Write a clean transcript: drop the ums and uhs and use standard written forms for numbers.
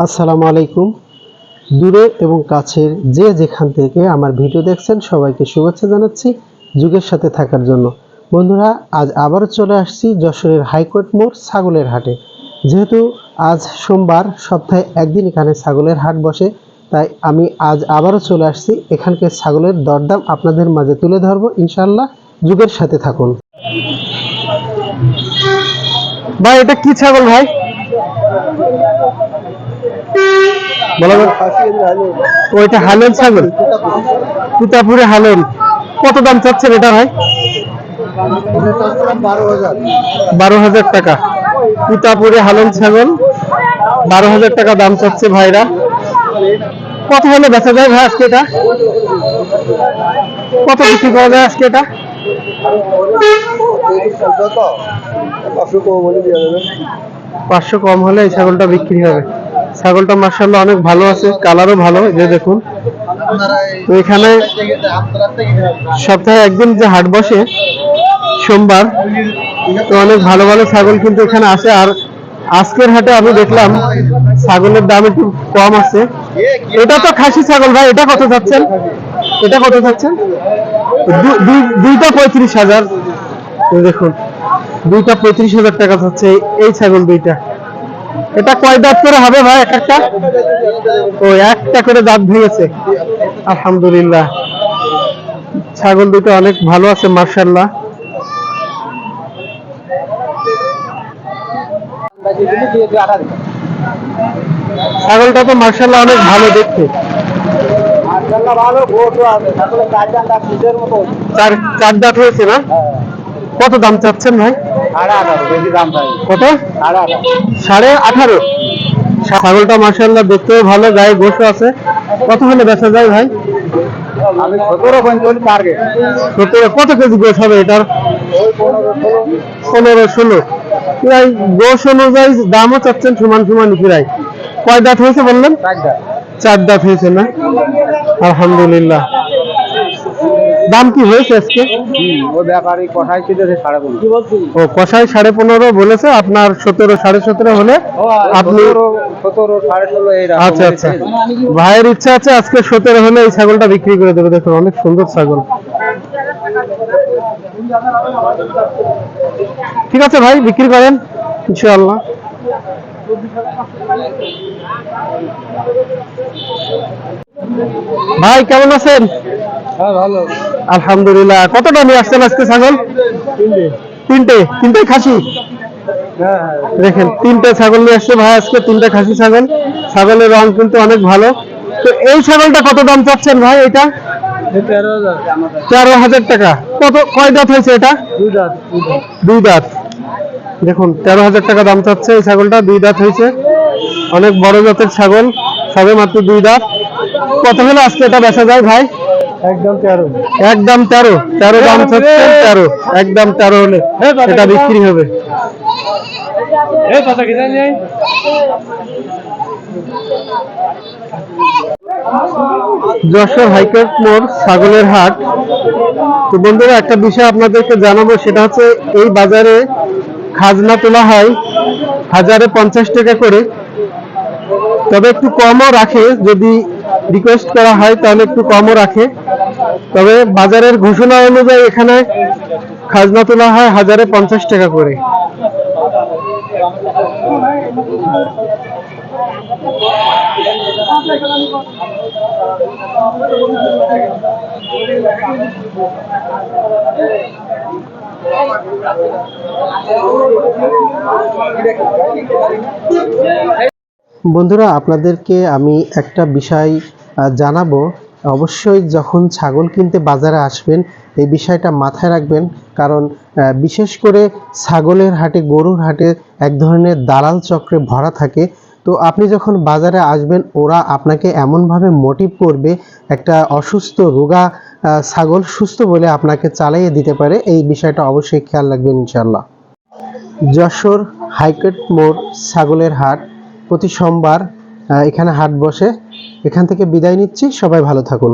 আসসালামু আলাইকুম। দূরে এবং কাছের যে যেখান থেকে আমার ভিডিও দেখছেন সবাইকে শুভেচ্ছা জানাচ্ছি যুগের সাথে থাকার জন্য। বন্ধুরা, আজ আবারও চলে আসছি যশোরের হাইকোর্ট মোড় ছাগলের হাটে। যেহেতু আজ সোমবার, সপ্তাহে একদিন এখানে ছাগলের হাট বসে, তাই আমি আজ আবারও চলে আসছি। এখানকার ছাগলের দরদাম আপনাদের মাঝে তুলে ধরবো, ইনশাআল্লাহ। যুগের সাথে থাকুন। ভাই, এটা কি ছাগল ভাই? ওইটা হালের ছাগল, তুতাপুরে হালের। কত দাম চাচ্ছেন এটা ভাই? 12,000 টাকা। তুতাপুরে হালের ছাগল, 12,000 টাকা দাম চাচ্ছে ভাইরা। কত হলে বেচা যায় ভাই আজকে এটা? কত বিক্রি করা যায় আজকে এটা? 500 কম হলে এই ছাগলটা বিক্রি হবে। ছাগলটা মাশাআল্লাহ অনেক ভালো আছে, কালারও ভালো, যে দেখুন। তো এখানে সপ্তাহে একদিন যে হাট বসে সোমবার, তো অনেক ভালো ভালো ছাগল কিন্তু এখানে আসে। আর আজকের হাটে আমি দেখলাম ছাগলের দাম একটু কম আছে। এটা তো খাসি ছাগল ভাই, এটা কত যাচ্ছেন? এটা কত যাচ্ছেন? দুইটা 35,000। দেখুন, দুইটা 35,000 টাকা যাচ্ছে এই ছাগল দুইটা। এটা কয় দাঁত করে হবে ভাই এক একটা? ও, একটা করে দাঁত ভেঙেছে, আলহামদুলিল্লাহ। ছাগল দুটো অনেক ভালো আছে মাশাআল্লাহ। ছাগলটা তো মাশাআল্লাহ অনেক ভালো দেখতে। চার দাঁত হয়েছে না? কত দাম চাচ্ছেন ভাই? কত? 18.5। ছাগলটা মাশাআল্লাহ দেখতেও ভালো, গায়ে গোশত আছে। কত হলে বেচা যায় ভাই? 17। কত কেজি গোশ হবে এটার? 15-16। প্রায় গোশ অনুযায়ী দামও চাচ্ছেন সমান সমান প্রায়। কয় দাঁত হয়েছে বললেন? 4 দাঁত হয়েছে না? আলহামদুলিল্লাহ। দাম কি হয়েছে আজকে? ও, কষাই 15.5 বলেছে, আপনার 17, 17.5 হলে আপনি। আচ্ছা আচ্ছা, ভাইয়ের ইচ্ছা আছে আজকে 17 হলে এই ছাগলটা বিক্রি করে দেবে। দেখুন, অনেক সুন্দর ছাগল। ঠিক আছে ভাই, বিক্রি করেন ইনশাআল্লাহ। ভাই, কেমন আছেন? ভালো, আলহামদুলিল্লাহ। কতটা নিয়ে আসছেন আজকে ছাগল? তিনটে খাসি। দেখেন, 3টে ছাগল নিয়ে আসছে ভাই আজকে, 3টে খাসি ছাগল। ছাগলের রং কিন্তু অনেক ভালো। তো এই ছাগলটা কত দাম চাচ্ছেন ভাই? এটা 13,000 টাকা। কয় দাঁত হয়েছে এটা? 2 দাঁত। দেখুন, 13,000 টাকা দাম চাচ্ছে এই ছাগলটা, 2 দাঁত হয়েছে। অনেক বড় জাতের ছাগল, সবে মাত্র 2 দাঁত। কত হলে আজকে এটা বেচা যায় ভাই? একদম 13 দাম চাচ্ছে। 13, একদম 13 হলে এটা বিক্রি হবে। যশোর হাইকোর্ট মোড় ছাগলের হাট। তো বন্ধুরা, একটা বিষয় আপনাদেরকে জানাবো, সেটা হচ্ছে এই বাজারে খাজনা তোলা হয় 1050 টাকা করে। তবে একটু কমও রাখে, যদি রিকোয়েস্ট করা হয় তাহলে একটু কমও রাখে। তবে বাজারের ঘোষণা অনুযায়ী এখানে খাজনা তোলা হয় 1050 টাকা করে। বন্ধুরা, আপনাদেরকে আমি একটা বিষয় জানাবো। অবশ্যই যখন ছাগল কিনতে বাজারে আসবেন এই বিষয়টা মাথায় রাখবেন, কারণ বিশেষ করে ছাগলের হাটে, গরুর হাটে এক ধরনের দালাল চক্রে ভরা থাকে। তো আপনি যখন বাজারে আসবেন, ওরা আপনাকে এমনভাবে মোটিভ করবে, একটা অসুস্থ রোগা ছাগল সুস্থ বলে আপনাকে চালিয়ে দিতে পারে। এই বিষয়টা অবশ্যই খেয়াল রাখবেন ইনশাআল্লাহ। যশোর হাইকোর্ট মোড় ছাগলের হাট প্রতি সোমবার এখানে হাট বসে। এখান থেকে বিদায় নিচ্ছি, সবাই ভালো থাকুন।